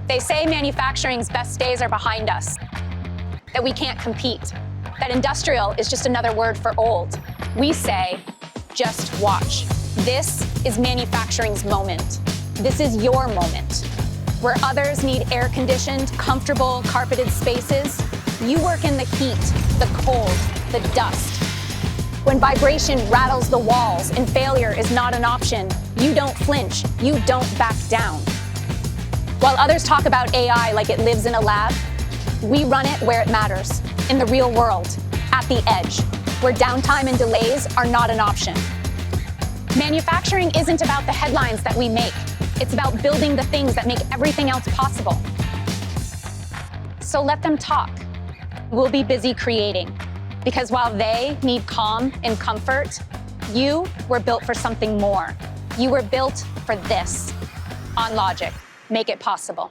They say manufacturing's best days are behind us, that we can't compete, that industrial is just another word for old. We say, just watch. This is manufacturing's moment. This is your moment. Where others need air-conditioned, comfortable, carpeted spaces, you work in the heat, the cold, the dust. When vibration rattles the walls and failure is not an option, you don't flinch, you don't back down. While others talk about AI like it lives in a lab, we run it where it matters, in the real world, at the edge, where downtime and delays are not an option. Manufacturing isn't about the headlines that we make. It's about building the things that make everything else possible. So let them talk. We'll be busy creating. Because while they need calm and comfort, you were built for something more. You were built for this. OnLogic. Make it possible.